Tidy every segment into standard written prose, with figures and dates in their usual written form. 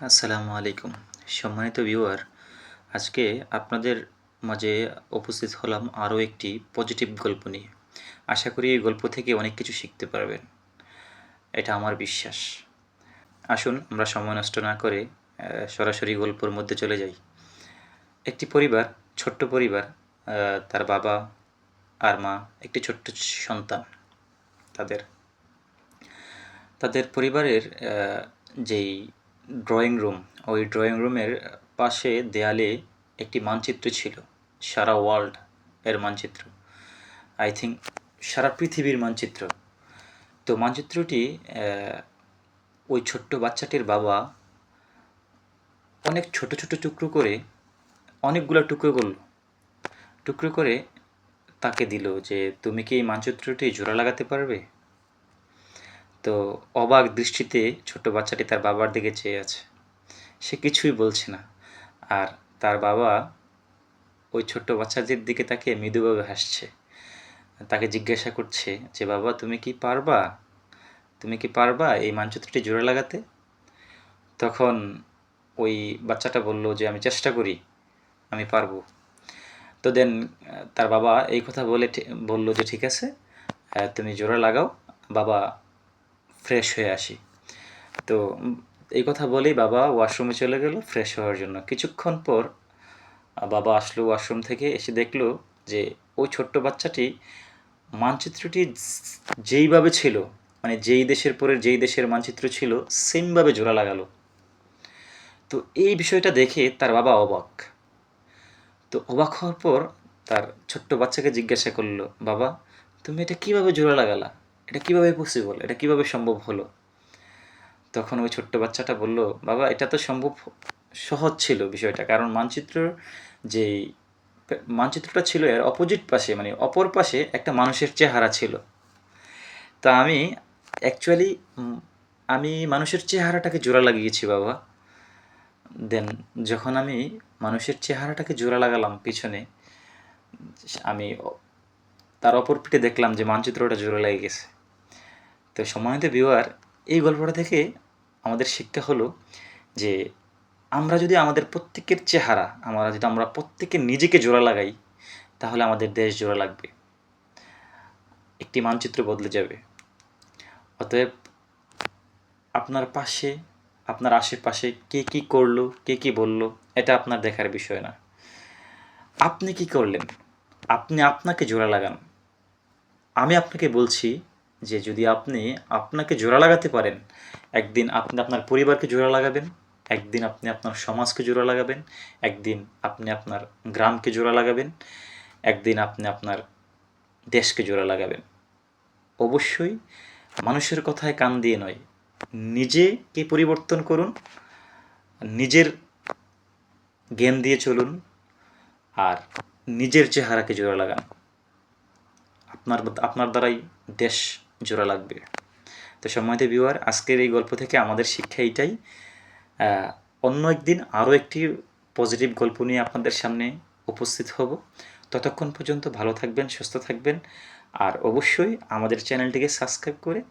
আসসালামু আলাইকুম। সম্মানিত ভিউয়ার, আজকে আপনাদের মাঝে উপস্থিত হলাম আরও একটি পজিটিভ গল্প নিয়ে। আশা করি এই গল্প থেকে অনেক কিছু শিখতে পারবেন, এটা আমার বিশ্বাস। আসুন আমরা সময় নষ্ট না করে সরাসরি গল্পের মধ্যে চলে যাই। একটি পরিবার, ছোট্ট পরিবার, তার বাবা আর মা, একটি ছোট্ট সন্তান। তাদের তাদের পরিবারের যেই ড্রয়িং রুম, ওই ড্রয়িং রুমের পাশে দেয়ালে একটি মানচিত্র ছিল, সারা ওয়ার্ল্ড এর মানচিত্র, আই থিঙ্ক সারা পৃথিবীর মানচিত্র। তো মানচিত্রটি ওই ছোট্ট বাচ্চাটির বাবা অনেক ছোট ছোট টুকরো করে, অনেকগুলো টুকরো করল, টুকরো করে তাকে দিল যে তুমি কি এই মানচিত্রটি জোড়া লাগাতে পারবে। তো অবাক দৃষ্টিতে ছোট্ট বাচ্চাটি তার বাবার দিকে চেয়ে আছে, সে কিছুই বলছে না। আর তার বাবা ওই ছোট্ট বাচ্চাটির দিকে তাকিয়ে মৃদুভাবে হাসছে, তাকে জিজ্ঞাসা করছে যে বাবা তুমি কি পারবা, তুমি কি পারবা এই মানচিত্রটি জোড়া লাগাতে। তখন ওই বাচ্চাটা বলল যে আমি চেষ্টা করি, আমি পারবো। তো দেন তার বাবা এই কথা বলে বলল যে ঠিক আছে, তুমি জোড়া লাগাও, বাবা ফ্রেশ হয়ে আসি। তো এই কথা বলেই বাবা ওয়াশরুমে চলে গেল ফ্রেশ হওয়ার জন্য। কিছুক্ষণ পর বাবা আসলো ওয়াশরুম থেকে, এসে দেখলো যে ওই ছোট্ট বাচ্চাটি মানচিত্রটি যেইভাবে ছিল, মানে যেই দেশের পরে যেই দেশের মানচিত্র ছিল সেমভাবে জোড়া লাগালো। তো এই বিষয়টা দেখে তার বাবা অবাক। তো অবাক হওয়ার পর তার ছোট্ট বাচ্চাকে জিজ্ঞাসা করলো, বাবা তুমি এটা কিভাবে জোড়া লাগালা, এটা কিভাবে পসিবল, এটা কিভাবে সম্ভব হলো। তখন ওই ছোট্ট বাচ্চাটা বলল, বাবা এটা তো সম্ভব, সহজ ছিল বিষয়টা, কারণ যেই মানচিত্রটা ছিল এর অপোজিট পাশে, মানে অপর পাশে একটা মানুষের চেহারা ছিল। তা আমি অ্যাকচুয়ালি আমি মানুষের চেহারাটাকে জোড়া লাগিয়েছি বাবা। দেন যখন আমি মানুষের চেহারাটাকে জোড়া লাগালাম পিছনে, আমি তার অপর পিঠে দেখলাম যে মানচিত্রটা জোড়া লেগে গেছে। তো সম্মানিত ভিউয়ার, এই গল্পটা থেকে আমাদের শিক্ষা হলো যে আমরা যদি আমাদের প্রত্যেকের চেহারা, আমরা প্রত্যেকে নিজেকে জোড়া লাগাই, তাহলে আমাদের দেশ জোড়া লাগবে, একটি মানচিত্র বদলে যাবে। অতএব আপনার পাশে, আপনার আশেপাশে কে কী করলো, কে কী বলল, এটা আপনার দেখার বিষয় না। আপনি কি করলেন, আপনি আপনাকে জোড়া লাগান। আমি আপনাকে বলছি যে যদি আপনি আপনাকে জোড়া লাগাতে পারেন, একদিন আপনি আপনার পরিবারকে জোড়া লাগাবেন, একদিন আপনি আপনার সমাজকে জোড়া লাগাবেন, একদিন আপনি আপনার গ্রামকে জোড়া লাগাবেন, একদিন আপনি আপনার দেশকে জোড়া লাগাবেন। অবশ্যই মানুষের কথায় কান দিয়ে নয়, নিজেকে পরিবর্তন করুন, নিজের জ্ঞান দিয়ে চলুন, আর নিজের চেহারাকে জোড়া লাগান। আপনার দ্বারাই দেশ জোড়া লাগবে। তো সম্মানিত ভিউয়ার, আজকের এই গল্প থেকে আমাদের শিক্ষা এইটাই। অন্য একদিন আরও একটি পজিটিভ গল্প নিয়ে আপনাদের সামনে উপস্থিত হব। ততক্ষণ পর্যন্ত ভালো থাকবেন, সুস্থ থাকবেন, আর অবশ্যই আমাদের চ্যানেলটিকে সাবস্ক্রাইব করে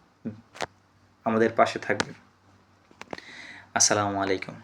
আমাদের পাশে থাকবেন। আসসালামু আলাইকুম।